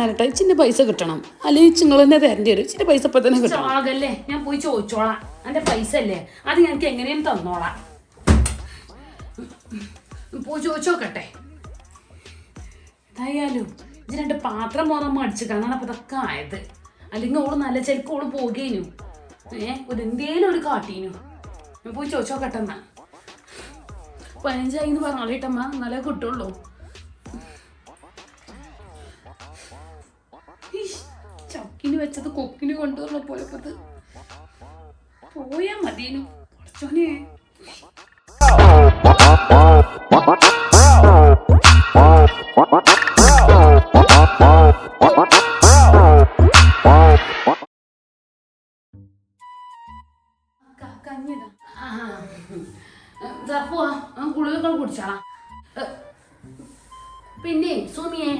തരട്ടെ, ഇച്ചിന്റെ പൈസ കിട്ടണം, അല്ലെങ്കിൽ നിങ്ങൾ തന്നെ തരേണ്ടി വരും. ഇച്ചിന്റെ പൈസ ഇപ്പൊ തന്നെ കിട്ടണം. ആകല്ലേ, ഞാൻ പോയി ചോദിച്ചോളാം. എന്റെ പൈസ അല്ലേ, അത് ഞങ്ങൾക്ക് എങ്ങനെയും തന്നോളാം. പോയി ചോദിച്ചോക്കട്ടെ. എന്തായാലും ഇത് 2 പാത്രം മോറമ്മ അടിച്ചു കാണാൻ അപ്പൊ ഇതൊക്കെ ആയത്. അല്ലെങ്കിൽ ഓള് നല്ല ചെലക്ക് ഓള് പോകേനു, എന്തേലും ഒരു കാട്ടീനു. ഞാൻ പോയി ചോദിച്ചോക്കട്ടെ. എന്നാ 15 പറഞ്ഞോളിട്ടമ്മ, എന്നാലേ കിട്ടുള്ളൂ. ചക്കിന് വെച്ചത് കൊക്കിന് കൊണ്ടുവന്ന പോയപ്പത് പോയാ മതിയേനു. കുറച്ചോനെ കഞ്ഞിതാ. ഗുളികകൾ കുടിച്ചാളാ. പിന്നെ സുമിയെ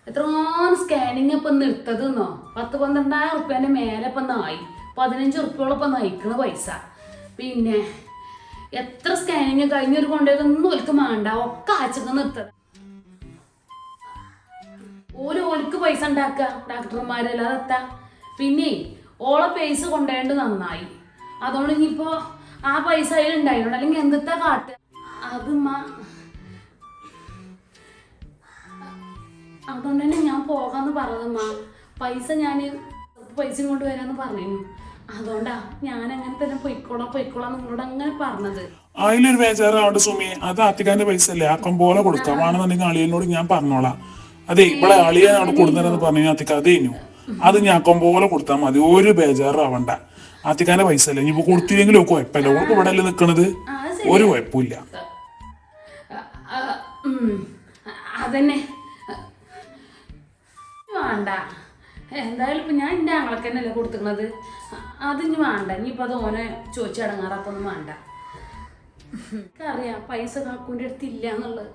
എത്രയും സ്കാനിങ് ഇപ്പൊ നിർത്തതെന്നോ 10-12,000 ഉറുപ്പ്യന്റെ മേലെ ഇപ്പൊ നായി. 15 ഉറുപ്പ്യോളം ഇപ്പൊ നയിക്കണ പൈസ. പിന്നെ എത്ര സ്കാനിങ് കഴിഞ്ഞൊരു കൊണ്ടുപോയതൊന്നും ഓൽക്ക് വേണ്ട, ഒക്കെ ആച്ചൊക്കെ നിർത്തത്. ഓൽക്ക് പൈസ ഉണ്ടാക്കുക ഡോക്ടർമാരല്ലാതെ എത്താ. പിന്നെ ഓളെ പൈസ കൊണ്ടുപോയത് നന്നായി. അതുകൊണ്ട് ഇനിയിപ്പോ ആ പൈസ അതിൽ ഉണ്ടായിട്ടുണ്ട്, അല്ലെങ്കിൽ എന്തെത്താ കാട്ട്. അത് അതുകൊണ്ട് തന്നെ ഞാൻ പോകാന്ന് പറഞ്ഞമ്മ. പൈസ കൊണ്ട് വരാന്ന് പറഞ്ഞു. അതുകൊണ്ടാ ഞാൻ അങ്ങനെ തന്നെ പൊയ്ക്കോളാം നിങ്ങളോട് അങ്ങനെ പറഞ്ഞത്. അതിലൊരു ബേജാറാവണ്ട സുമി, അത് ആത്തിക്കാന്റെ പൈസ അല്ലേ, ആക്കം പോലെ കൊടുക്കാം. വേണമെന്നുണ്ടെങ്കിൽ അളിയനോട് ഞാൻ പറഞ്ഞോളാം. അതെ, ഇവിടെ അളിയൻ അവിടെ കൊടുന്നതെന്ന് പറഞ്ഞു ആത്തിക്ക, അത് കഴിഞ്ഞു. അത് ഞാൻ ആക്കം പോലെ കൊടുത്താൽ മതി, ഒരു ബേജാറാവണ്ട. ആത്തിക്കാന്റെ പൈസ അല്ലേ, ഇനിയിപ്പോ കൊടുത്തില്ലെങ്കിലും കുഴപ്പമില്ല. ഓൾക്ക് ഇവിടെ അല്ലേ നിക്കണത്, ഒരു കുഴപ്പമില്ല. അതന്നെ വേണ്ട. എന്തായാലും ഇപ്പൊ ഞാൻ എന്റെ ആങ്ങളൊക്കെ തന്നെയല്ലേ കൊടുത്തിരുന്നത്. അതിന് വേണ്ട. ഇനിയിപ്പോ അത് ഓനെ ചോദിച്ചടങ്ങാറപ്പൊന്നും വേണ്ട. എനിക്കറിയാം പൈസ കാക്കൂന്റെ അടുത്ത് ഇല്ല എന്നുള്ളത്.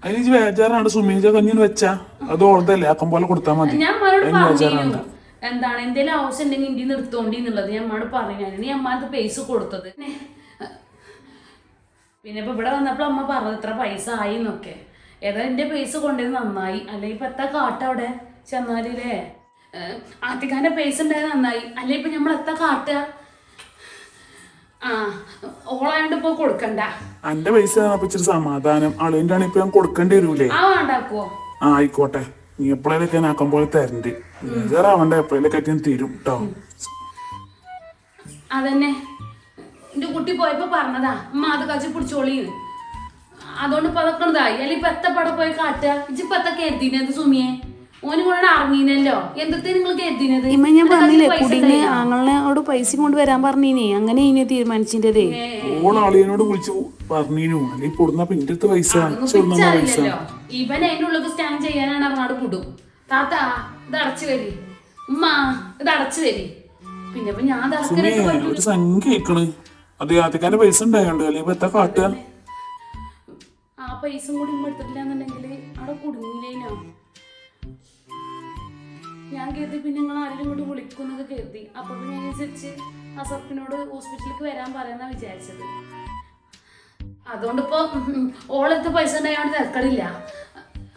അതിന് ബേജാറാണ് സുമീജ, കഞ്ഞിന് വെച്ചാ അത് ഓർത്തല്ലേ, ആക്കം പോലെ കൊടുത്താൽ മതി. ഞാൻ അമ്മയോട് പറഞ്ഞു എന്താണ് എന്തെങ്കിലും ആവശ്യം ഉണ്ടെങ്കിൽ ഇന്ത്യ നിർത്തോണ്ടി എന്നുള്ളത് ഞാൻ അമ്മയോട് പറഞ്ഞു. നീ അമ്മക്ക് പൈസ കൊടുത്തത്. പിന്നെ ഇപ്പൊ ഇവിടെ വന്നപ്പോൾ അമ്മ പറഞ്ഞത് ഇത്ര പൈസ ആയി എന്നൊക്കെ. ഏതായാലും എന്റെ പൈസ കൊണ്ടത് നന്നായി. അല്ലെങ്കിൽ ഇപ്പൊ എത്താ കാട്ടവിടെ ചെന്നാലേ. ആദ്യക്കാരന്റെ പൈസ ഉണ്ടായത് നന്നായി. അല്ലെ ഇപ്പൊ നമ്മൾ എത്താ കാട്ടുക. ഓളായോണ്ട് ഇപ്പൊ കൊടുക്കണ്ട. എന്റെ പൈസ ഇച്ചിരി സമാധാനം. അളിയന്റെ ആണെങ്കിൽ ഇപ്പൊ ഞാൻ കൊടുക്കേണ്ടി വരൂലേ? വേണ്ടാക്കുവോ? ആയിക്കോട്ടെ, നീ എപ്പോഴേലൊക്കെ ഞാൻ ആക്കം പോലെ തരണ്ട്. ബേജാറാവണ്ട, എപ്പോഴേലൊക്കെ ഞാൻ തരും കേട്ടോ. അതന്നെ എന്റെ കുട്ടി പോയപ്പോ പറഞ്ഞതാ, അമ്മ അത് കച്ചി പിടിച്ചോളി. അതുകൊണ്ട് ഇപ്പൊ അതൊക്കെ ഇതായി. അല്ലെങ്കിൽ ഇപ്പൊ എത്തപ്പടെ പോയി കാട്ടുക. ഇജിപ്പോ എത്ത കരുതിനത് സുമിയെ? ഓന് കൂടെ അറിഞ്ഞീനല്ലോ. എന്തൊക്കെ നിങ്ങൾ കരുതിനത്? ഞാൻ പറഞ്ഞില്ലേ, കുടിന് ആങ്ങളോട് പൈസ കൊണ്ട് വരാൻ പറഞ്ഞീനേ. അങ്ങനെ ഇനി തീരുമാനിച്ചിട്ടേ. ഓളാളിയനോട് വിളിച്ചു പറഞ്ഞു, അല്ലെങ്കിൽ കൊടുന്ന പിന്റെ പൈസ പൈസ. ഇവൻ അതിന്റെ ഉള്ളിൽ സ്കാൻ ചെയ്യാനാണ് അങ്ങോട്ട് വിടും. താത്ത ഇത് അടച്ചു വരി, ഉമ്മ ഇത് അടച്ചു വരി. പിന്നെ ഇപ്പൊ ഞാൻ ഒരു സംഖ്യ കേക്കണ്. അത് ആദ്യക്കാരന്റെ പൈസ ഉണ്ടായോണ്ട് അല്ലെങ്കിൽ എത്താ കാട്ടുക. ആ പൈസ കൂടി ഇമ്മ എടുത്തിട്ടില്ല എന്നുണ്ടെങ്കിൽ അവിടെ കുടുങ്ങില്ലേനോ. ഞാൻ കരുതി പിന്നെ നിങ്ങൾ ആരെങ്കിലും കൊണ്ട് വിളിക്കുന്നൊക്കെ കരുതി. അപ്പൊ പിന്നെ അതിനനുസരിച്ച് അസർപ്പിനോട് ഹോസ്പിറ്റലിലേക്ക് വരാൻ പറയാന്നാ വിചാരിച്ചത്. അതുകൊണ്ട് ഇപ്പൊ ഓളെടുത്ത് പൈസ ഉണ്ടായോണ്ട് തിരക്കടില്ല.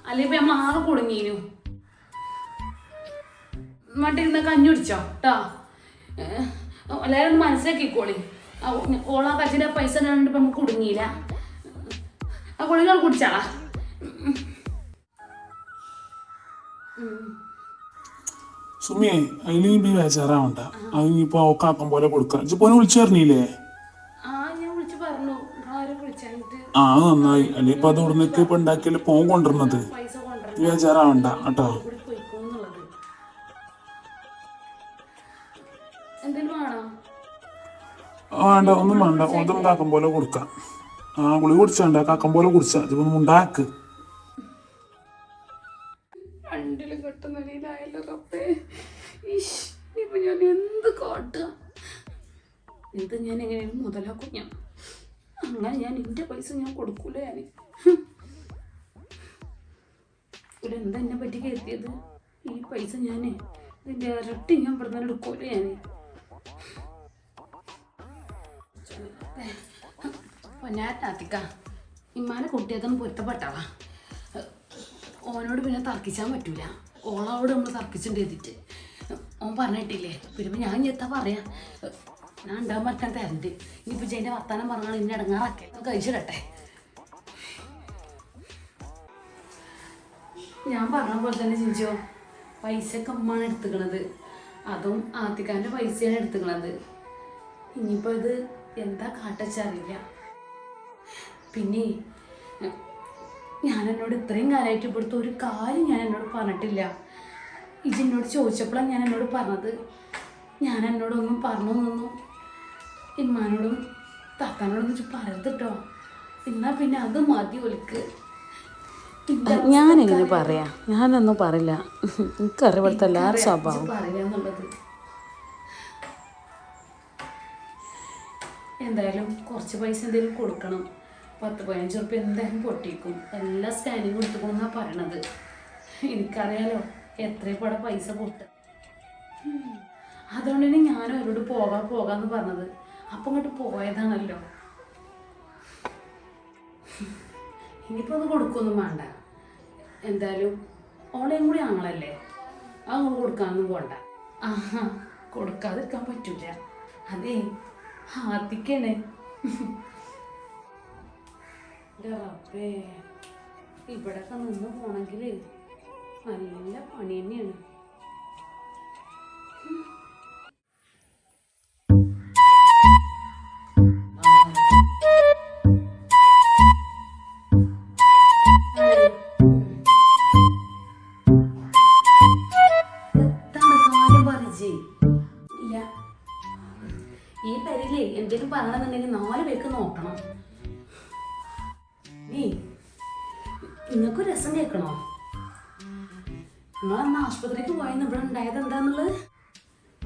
അല്ലെങ്കിൽ ഇപ്പൊ നമ്മൾ ആകെ കുടുങ്ങീനു. മട്ടിരുന്ന കഞ്ഞി കുടിച്ചോ കേട്ടോ. എല്ലാവരും മനസ്സിലാക്കിക്കോളി. ഓളാ കച്ചിന്റെ പൈസ ഉണ്ടായോണ്ട് ഇപ്പൊ നമുക്ക് കുടുങ്ങിയില്ല. ആ ഗുളികൾ കുടിച്ചാളാ. സുമിയെ, അതിന് നീ ബേജാറാവണ്ട. അത് ഇനിയിപ്പോ ഓക്കാക്കം പോലെ കൊടുക്കാം. ഇപ്പോനെ വിളിച്ചു പറഞ്ഞില്ലേ? അത് നന്നായി. അല്ലെ ഇപ്പൊ അത് ഇവിടുന്നൊക്കെ ഇപ്പൊ ഉണ്ടാക്കിയാലും പോൻ കൊണ്ടുവരുന്നത്. ബേജാറാവണ്ട കേട്ടോ. വേണ്ട, ഒന്നും വേണ്ട. ഒന്നും കാക്കം പോലെ കൊടുക്കാം. ഗുളി കുടിച്ചാണ്ട കാക്കം പോലെ കുടിച്ചാ. ഇതൊന്നും ഉണ്ടാക്ക്. ഞാൻ എന്ത് കാട്ടുക? ഇത് ഞാൻ എങ്ങനെയാണ് മുതലാക്കും? ഞാൻ അങ്ങനെ എന്റെ പൈസ ഞാൻ കൊടുക്കൂല. ഞാൻ എന്താ എന്നെ പറ്റി കരുതിയത്? ഈ പൈസ ഞാൻ ഇതിന്റെ ഇരട്ടി ഞാൻ ഇവിടെ നിന്ന് എടുക്കൂല. ഞാൻ പൊന്നാറ്റാത്തിക്ക ഇമ്മാനെ കുട്ടിയതൊന്നും പൊരുത്തപ്പെട്ടാവാ. ഓനോട് പിന്നെ തർക്കിച്ചാൻ പറ്റൂല. ഓളോട് നമ്മൾ തർക്കിച്ചിട്ട് ചെയ്തിട്ട് ഓൻ പറഞ്ഞിട്ടില്ലേ. പിന്നെ ഞാൻ എത്താ പറയാ, ഞാൻ ഉണ്ടാകാൻ പറ്റാൻ തരണ്ട്. ഇനിയിപ്പോൾ ജയിൻ്റെ വർത്താനം പറഞ്ഞാൽ ഇന്നെ ഇടങ്ങാറൊക്കെ കഴിച്ചിടട്ടെ. ഞാൻ പറഞ്ഞ പോലെ തന്നെ ചിഞ്ചോ, പൈസയൊക്കെ അമ്മാണ് എടുത്തുക്കണത്. അതും ആത്തിക്കാൻ്റെ പൈസയാണ് എടുത്തുക്കണത്. ഇനിയിപ്പോൾ ഇത് എന്താ കാട്ടച്ചറിയില്ല. പിന്നെ ഞാൻ എന്നോട് ഇത്രയും കാലമായിട്ട് ഇവിടുത്തെ ഒരു കാര്യം ഞാൻ എന്നോട് പറഞ്ഞിട്ടില്ല. ഇജെന്നോട് ചോദിച്ചപ്പോഴാണ് ഞാൻ എന്നോട് പറഞ്ഞത്. ഞാൻ എന്നോടൊന്നും പറഞ്ഞൊന്നും ഇമ്മാനോടും താത്താനോടൊന്നും പറയരുത് കേട്ടോ. എന്നാൽ പിന്നെ അത് മതി ഒലിക്ക്. ഞാനെങ്ങനെ പറയാ, ഞാനൊന്നും പറയില്ല. എനിക്കറിയാം ഇവിടുത്തെ എല്ലാവരും സ്വഭാവം. പറയാന്നുള്ളത് എന്തായാലും കുറച്ച് പൈസ എന്തെങ്കിലും കൊടുക്കണം. 10-15 ഉറുപ്പ്യ എന്തായാലും പൊട്ടിക്കും. എല്ലാ സ്കാനിങ് കൊടുത്തുകൊണ്ടാണ് പറയണത്. എനിക്കറിയാലോ എത്രയപ്പോടെ പൈസ പൊട്ട. അതുകൊണ്ട് തന്നെ ഞാൻ അവരോട് പോകാന്ന് പറഞ്ഞത്. അപ്പം ഇങ്ങോട്ട് പോയതാണല്ലോ. ഇനിയിപ്പോൾ അത് കൊടുക്കൊന്നും വേണ്ട. എന്തായാലും ഓളെയും കൂടി ആങ്ങളല്ലേ, അത് കൊടുക്കാനൊന്നും പോണ്ട. ആഹാ, കൊടുക്കാതിരിക്കാൻ പറ്റൂല. അതേ ഹാത്തിക്കാണ്. റബ്ബേ, ഇവിടെയൊക്കെ നിന്ന് പോണെങ്കിൽ നല്ല പണി തന്നെയാണ്. ഈ പേരിലേ എന്തെങ്കിലും പറയണമെന്നുണ്ടെങ്കിൽ 4 പേർക്ക് നോക്കണം. നിങ്ങൾക്ക് രസം കേൾക്കണോ? നിങ്ങളന്ന് ആശുപത്രിക്ക് പോയെന്ന് ഇവിടെ ഉണ്ടായത് എന്താന്നുള്ളത്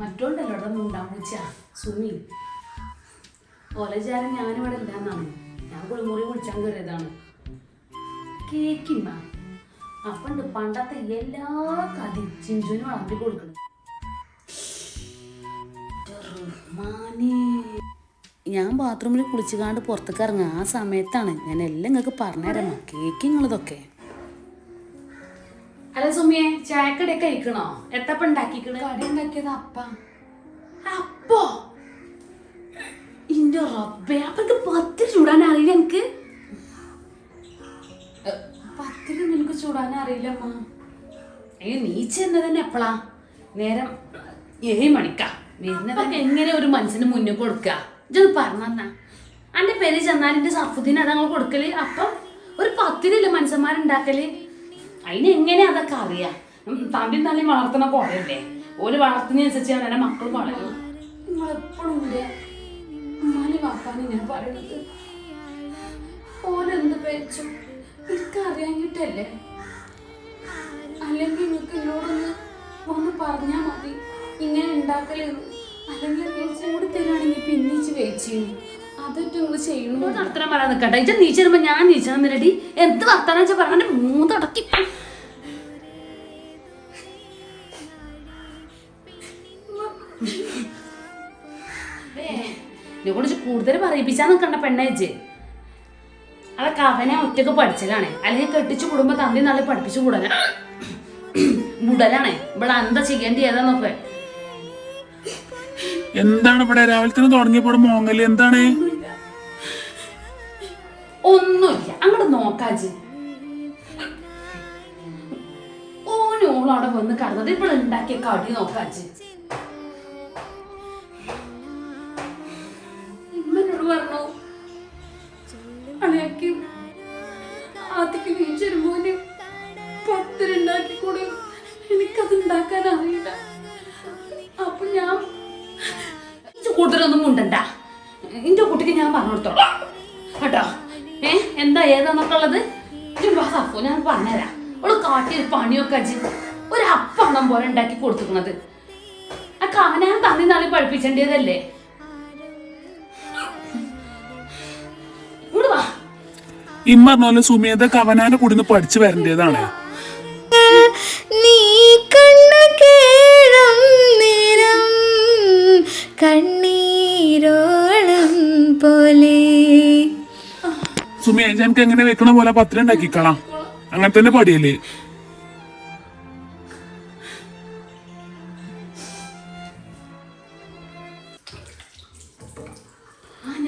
മറ്റോണ്ടല്ലോ ഇവിടെ മുണ്ടാൻ പൂച്ച സുമി ഓലജാരം ഞാനിവിടെ ഇല്ലാന്നാണ്. ഞാൻ കുളിമുറി കുളിച്ചാൻ കയറിയതാണ്. കേക്കിമ്മ അപ്പണ്ട് പണ്ടത്തെ എല്ലാ കഥയും ചിഞ്ചുവിന് വളർത്തി കൊടുക്കണം. ഞാൻ ബാത്റൂമിൽ കുളിച്ചുകാണ്ട് പുറത്തേക്ക് ഇറങ്ങുക ആ സമയത്താണ് ഞാൻ എല്ലാം നിങ്ങൾക്ക് പറഞ്ഞുതരാം. കേക്ക് നിങ്ങളിതൊക്കെ. അല്ല സുമിയെ, ചായക്കടയൊക്കെ കഴിക്കണോ? എത്തപ്പം ഉണ്ടാക്കിക്കണ്? കടി ഉണ്ടാക്കിയത് അപ്പോ ഇന്റെ റബ്ബേ, അപ്പൊ എനിക്ക് 10 ചൂടാൻ അറിയില്ല. എനിക്ക് 10 നിനക്ക് ചൂടാൻ അറിയില്ല അമ്മ. നീ ചെന്നത് തന്നെ എപ്പോഴാ? നേരം 7 മണിക്കാ വരുന്നതൊക്കെ. എങ്ങനെ ഒരു മനസ്സിന് മുന്നേ കൊടുക്കുക? ഇതൊന്ന് പറഞ്ഞാ എൻ്റെ പേര് ചെന്നാൽ എൻ്റെ സഫുദ്ദീൻ അതങ്ങൾ കൊടുക്കല്. അപ്പം ഒരു 10 മനുഷ്യന്മാരുണ്ടാക്കല്. അതിനെങ്ങനെ അതൊക്കെ അറിയാം? തമ്പിൽ തള്ളി വളർത്തുന്ന പോലെയല്ലേ. ഓര് വളർത്തുന്നതനുസരിച്ച് എൻ്റെ മക്കൾ വളരും. നിങ്ങളെപ്പോഴും എൻ്റെ ഉമ്മാനി വാപ്പാനി ഇങ്ങനെ പറയണത്. ഓരെന്ത് പേച്ചു എനിക്കറിയാഞ്ഞിട്ടല്ലേ? അല്ലെങ്കിൽ നിങ്ങൾക്ക് എന്നോടൊന്ന് വന്ന് പറഞ്ഞാൽ മതി ഇങ്ങനെ ഉണ്ടാക്കലെന്ന്. അല്ലെങ്കിൽ കൂടി തരുവാണെങ്കിൽ പിന്നീച്ച് വേച്ചു അതൊക്കെ നിങ്ങൾ ചെയ്യണോ? വർത്തനം പറയാൻ നിൽക്കട്ടെ. ഇച്ച നീച്ച് വരുമ്പോ ഞാൻ നീച്ചണം റെഡി. എന്ത് വർത്തനം വെച്ചാൽ പറഞ്ഞ മൂന്നടക്കി. ഇതിനെ കുറിച്ച് കൂടുതൽ പറയിപ്പിച്ചാൽ നിൽക്കണ്ട പെണ്ണേച്ച്. അതൊക്കെ അവനെ ഒറ്റക്ക് പഠിച്ചതാണ്. അല്ലെങ്കിൽ കെട്ടിച്ചു കൂടുമ്പോ തന്തി നാളെ പഠിപ്പിച്ചു മുടലാണ്. ഇവിടെ എന്താ ചെയ്യേണ്ടി ഏതാന്നൊക്കെ. എന്താണ് ഇവിടെ രാവിലെ തന്നെ തുടങ്ങിയപ്പോൾ മോങ്ങല്? എന്താണ്? ഒന്നുമില്ല, അങ്ങോട്ട് നോക്കാജ്. ഓനോളവിടെ വന്ന് കടന്നത് ഇപ്പോൾ ഉണ്ടാക്കിയ കടി നോക്കാജ്. ഇമ്മനോട് പറഞ്ഞു അളയാക്കി ആദ്യക്ക് വീഴ്ചരുമ്പോന് 10 ഉണ്ടാക്കിക്കൂടെ. എനിക്കത് ഉണ്ടാക്കാൻ അറിയില്ല. അപ്പൊ ഞാൻ കൂടുതലൊന്നും ഉണ്ടണ്ട. എന്റെ കുട്ടിക്ക് ഞാൻ പറഞ്ഞു കൊടുത്തോളാം കേട്ടോ. എന്താ ഏതാന്നൊക്കെ ഉള്ളത് സഫു ഞാൻ പറഞ്ഞുതരാം. അവള് കാട്ടിയൊരു പണിയൊക്കെ അജി ഒരു അപ്പണ്ണം പോലെ ഉണ്ടാക്കി കൊടുത്തിരിക്കണത്. ആ കവനാൻ തന്നി നാളെ പഠിപ്പിച്ചേണ്ടതല്ലേ. ഇങ്ങോട്ട് വാ. ഇമ്മ പറഞ്ഞ സുമിയത കവനാന്റെ കൂടെ പഠിച്ചു വരേണ്ടതാണ്. നീ കണ്ണു കേളം നേരം കണ്ണീരോളം പോലെ. സുമിയ എനിക്ക് എങ്ങനെ വെക്കണ പോലെ 10 ഉണ്ടാക്കിക്കളാം. അങ്ങനെ തന്നെ പടിയല്ലേ.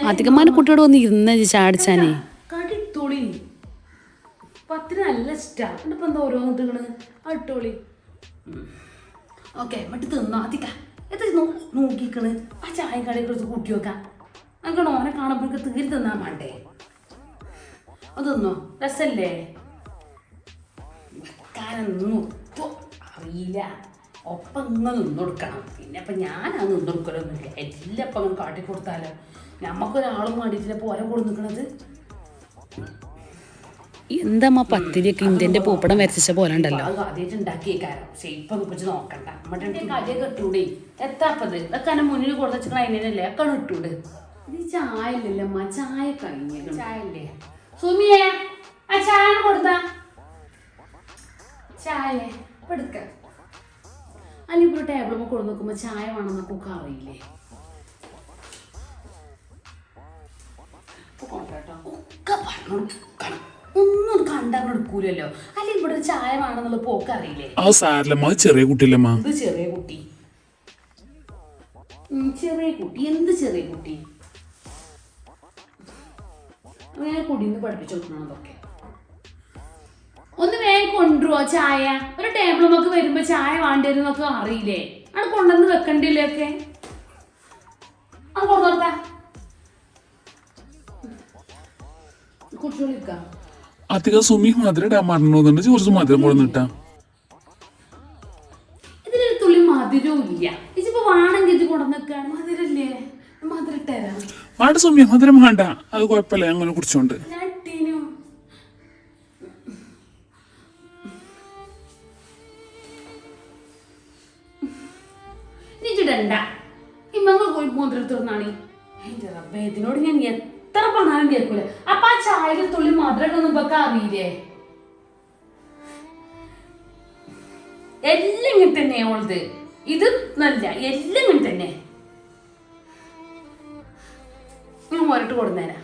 അധികമാന കുട്ടിയോട് വന്ന് ഇരുന്ന് ചാടിച്ചാനേ. കടിത്തോളി 10 നല്ല ഇഷ്ടമാണ്. എന്നിട്ടിപ്പോൾ എന്താ ഓരോ ഇട്ടുകള് അട്ടോളി. ഓക്കെ മറ്റ് തിന്നോ അധിക എത്ര നോക്കിക്കണ്. ആ ചായ കടയിൽ കുറച്ച് കൂട്ടി വെക്കാം. നമുക്ക് ഓനെ കാണുമ്പോഴേക്ക് തീരെ തിന്നാൻ വേണ്ടേ. അതൊന്നോ രസല്ലേ? വെക്കാനൊന്നും അറിയില്ല. ഒപ്പം ഇങ്ങനെ നിന്നൊടുക്കണം. പിന്നെ ഇപ്പം ഞാനത് നിന്നൊടുക്കലൊന്നുമില്ല. എല്ലാം ഇപ്പം അങ്ങനെ കാട്ടിക്കൊടുത്താലോ. നമുക്കൊരാളും വേണ്ടിയിട്ടില്ല പോലെ കൂടെ നിൽക്കണത്. എന്താ പത്തിരിയൊക്കെ ഇന്ത്യൻ്റെ പൂപ്പടം വരച്ച പോലെ ഉണ്ടല്ലോ. അത് ആദ്യമായിട്ട് ഉണ്ടാക്കിയേക്കാരം. ഷേപ്പൊന്നും ഇപ്പിച്ച് നോക്കണ്ട. നമ്മുടെ കടിയൊക്കെ ഇട്ടൂടെ. എത്താപ്പത് ഇതൊക്കെ എന്നെ മുന്നിൽ കൊടുത്ത് വെച്ചിട്ട് അതിനല്ലേ ഒക്കെ ഇട്ടൂടെ. ഇത് ചായ ഇല്ലല്ലോ അമ്മ. ചായ കഴിഞ്ഞ ചായ അല്ലേ സുമിയെ? ആ ചായ കൊടുത്താ ചായ എടുക്ക. അല്ലെങ്കിൽ ഇപ്പോൾ ടേബിളിൽ കൊടുത്ത് നോക്കുമ്പോൾ ചായ വേണമെന്നൊക്കെ ഒക്കെ അറിയില്ലേ. കൊണ്ടോ ഒക്കെ പറഞ്ഞോക്കണം. ഒന്നും കണ്ടറിഞ്ഞെടുക്കൂലല്ലോ. അല്ലെങ്കിൽ ഇവിടെ ഒരു ചായ വേണമെന്നുള്ള പോക്ക് അറിയില്ലേ. ആ സാരല്ലമ്മ, ചെറിയ കുട്ടിയല്ലമ്മ. എന്ത് ചെറിയ കുട്ടി? ചെറിയ കുട്ടി എന്ത് ചെറിയ കുട്ടി? അങ്ങനെ കുടിന്ന് പഠിപ്പിച്ചു കൊടുക്കണം. അതൊക്കെ ഒന്ന് വേഗം കൊണ്ടുവരുമോ ചായ? ഒരു ടേബിൾ നമുക്ക് വരുമ്പോ ചായ വേണ്ടി വരുന്നൊക്കെ അറിയില്ലേ. അത് കൊണ്ടുവന്ന് വെക്കണ്ടില്ലേ ഒക്കെ. അത് കൊണ്ടുവരത്താ കുട്ടികളിക്കാം. അധികം സുമി മധുരം ഇടാൻ മറന്നോന്നുണ്ട്. കുറച്ച് മധുരം കൊടുന്നിട്ടാ. ഇതിലൊരു തുള്ളി മധുരവും ഇല്ല. ഇതിപ്പോ വേണമെങ്കിൽ ഇത് കൊണ്ടുവന്നൊക്കെയാണ്. മധുരല്ലേ? മധുരം ഇട്ടേരാ. വേണ്ട സുമി, മധുരം വേണ്ട. അത് കുഴപ്പമില്ല, അങ്ങനെ കുടിച്ചോണ്ട്. ഇടണ്ട. ഇമ്മങ്ങൾ പോയി മോതിരത്തിർന്നാണ്. എന്റെ റബ്ബേ, ഇതിനോട് ഞാൻ എത്ര പറഞ്ഞാലും കേൾക്കൂല. അപ്പൊ ആ ചായയിൽ തുള്ളി മധുരം ഒന്നും ഇപ്പൊക്കെ അറിയില്ലേ? എല്ലാം ഇങ്ങനെ തന്നെ ഓളത്. ഇത് നല്ല എല്ലാം ഇങ്ങനെ തന്നെ. ഞാൻ ഒരട്ട് കൊടുന്നേരാ.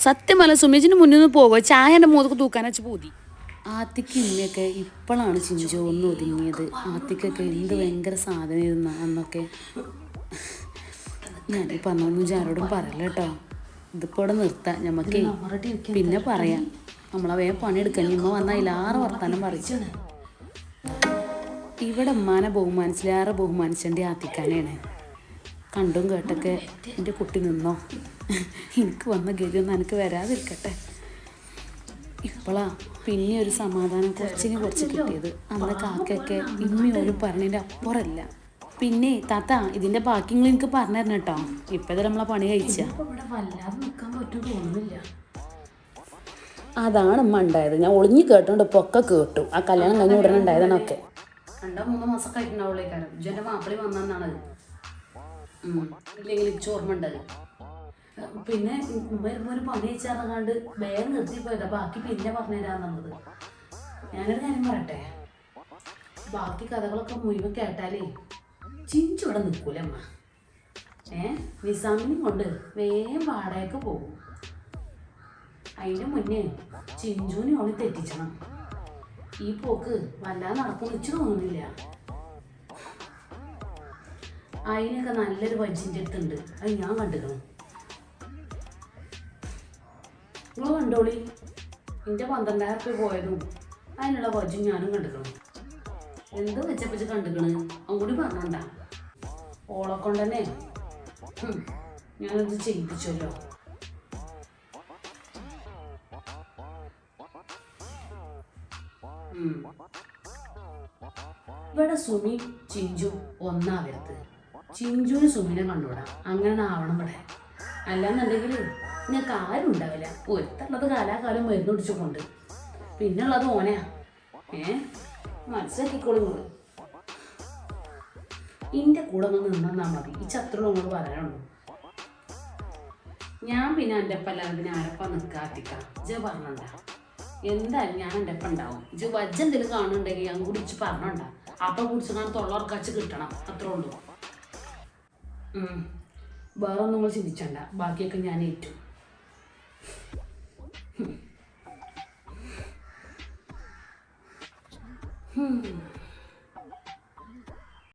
സത്യമല്ല സുമേജിന് മുന്നിൽ നിന്ന് പോകുക. ചായ എൻ്റെ മോതക്ക് തൂക്കാൻ വെച്ച് പൂതി. ആത്തിക്ക് ഇന്നൊക്കെ ഇപ്പോഴാണ് ചിഞ്ചു ഒന്ന് ഒതുങ്ങിയത്. ആത്തിക്കൊക്കെ എന്ത് ഭയങ്കര സാധനം ഇരുന്ന അന്നൊക്കെ. ഞാനീ പറഞ്ഞൊന്നും ആരോടും പറയല്ല കേട്ടോ. ഇതിപ്പോൾ ഇവിടെ നിർത്താം. ഞമ്മക്ക് പിന്നെ പറയാം. നമ്മളെ വേഗം പണിയെടുക്കാൻ. ഇമ്മ വന്നാൽ അതിലാറ് വർത്താനം പറയിച്ചു. ഇവിടെ ഉമ്മാനെ ബഹുമാനിച്ചിലേറെ ബഹുമാനിച്ചേണ്ടി ആത്തിക്കാനാണ്. കണ്ടും കേട്ടൊക്കെ എൻ്റെ കുട്ടി നിന്നോ. എനിക്ക് വന്ന ഗതിയൊന്നും എനിക്ക് വരാതിരിക്കട്ടെ. ഇപ്പോഴാ പിന്നെ ഒരു സമാധാനം കുറച്ച് കിട്ടിയത്. അന്ന് കാക്കയൊക്കെ ഇമ്മയോരും പറഞ്ഞതിൻ്റെ അപ്പുറമല്ല. പിന്നെ താത്ത ഇതിൻ്റെ ബാക്കിങ്ങൾ എനിക്ക് പറഞ്ഞു തരണം കേട്ടോ. ഇപ്പം ഇത് നമ്മളെ പണി കഴിച്ച. അതാണ് ഉമ്മ ഉണ്ടായത്. ഞാൻ ഒളിഞ്ഞു കേട്ടോണ്ട് ഇപ്പോൾ ഒക്കെ കേട്ടു. ആ കല്യാണം കഴിഞ്ഞ ഉടനെ ഉണ്ടായതാണൊക്കെ. 2-3 മാസം കഴിഞ്ഞിട്ടുണ്ടാവുള്ളേക്കാരം. ഇജ്ജെൻ്റെ മാപ്പിളി വന്നെന്നാണത്. ഇല്ലെങ്കിൽ ഇച്ച് ഓർമ്മ ഉണ്ടത്. പിന്നെ വരുമ്പോൾ ഒരു പണി വെച്ചാറങ്ങാണ്ട് വേഗം നിർത്തിപ്പോയതാ. ബാക്കി പിന്നെ പറഞ്ഞുതരാന്നുള്ളത്. ഞാനൊരു കാര്യം പറയട്ടെ. ബാക്കി കഥകളൊക്കെ മുഴുവൻ കേട്ടാലേ ചിഞ്ചു ഇവിടെ നിൽക്കൂല അമ്മ. നിസാമിനും കൊണ്ട് വേഗം വാടകയ്ക്ക് പോകും. അതിൻ്റെ മുന്നേ ചിഞ്ചുവിനെ ഓളി തെറ്റിച്ചണം. ഈ പോക്ക് വല്ലാതെ നടക്കും വെച്ച് തോന്നുന്നില്ല. അതിനൊക്കെ നല്ലൊരു വജ്ജിൻ്റെ അടുത്തുണ്ട്. അത് ഞാൻ കണ്ടിക്കണം. നിങ്ങൾ കണ്ടോളി. എൻ്റെ 12,000 രൂപ പോയതും അതിനുള്ള വജ്ജും ഞാനും കണ്ടിക്കണം. എന്ത് വെച്ചപ്പച്ച് കണ്ടിക്കണ് അതും കൂടി പറഞ്ഞോണ്ടാ. ഓളെ കൊണ്ടുതന്നെ ഞാനത് ചെയ്യിപ്പിച്ചല്ലോ. ഇവിടെ സുമി ചിഞ്ചു ഒന്നാവരുത്. ചിഞ്ചുവിന് സുമിനെ കണ്ടൂടാ. അങ്ങനെ ആവണം ഇവിടെ. അല്ലാന്നുണ്ടെങ്കിൽ നിങ്ങൾക്ക് ആരും ഉണ്ടാവില്ല. ഒരുത്തുള്ളത് കാലാകാലം മരുന്ന് പിടിച്ചുകൊണ്ട്. പിന്നെ ഉള്ളത് ഓനാ. മനസ്സിലാക്കിക്കോളൂ നിങ്ങൾ. എൻ്റെ കൂടെ ഒന്ന് നിന്നാൽ മതി. ഈ ചത്രുള്ള നിങ്ങൾ പറയാനുള്ളൂ. ഞാൻ പിന്നെ എൻ്റെ ഒപ്പം അല്ലാതെ പിന്നെ ആരപ്പം നിൽക്കാത്തിക്കാം. ഇജ പറഞ്ഞോണ്ട. എന്തായാലും ഞാൻ എൻ്റെ ഒപ്പം ഉണ്ടാവും. ഇജ വജ്ജ എന്തെങ്കിലും കാണുന്നുണ്ടെങ്കിൽ ഞാൻ കൂടി ഇച്ച് പറഞ്ഞോണ്ട. അപ്പം കുടിച്ച് കാണാൻ തൊള്ളർക്കച്ച് കിട്ടണം. അത്രേ ഉള്ളൂ. വേറെ ഒന്നും നിങ്ങൾ ചിന്തിച്ചണ്ട. ബാക്കിയൊക്കെ ഞാൻ ഏറ്റു. Hmm.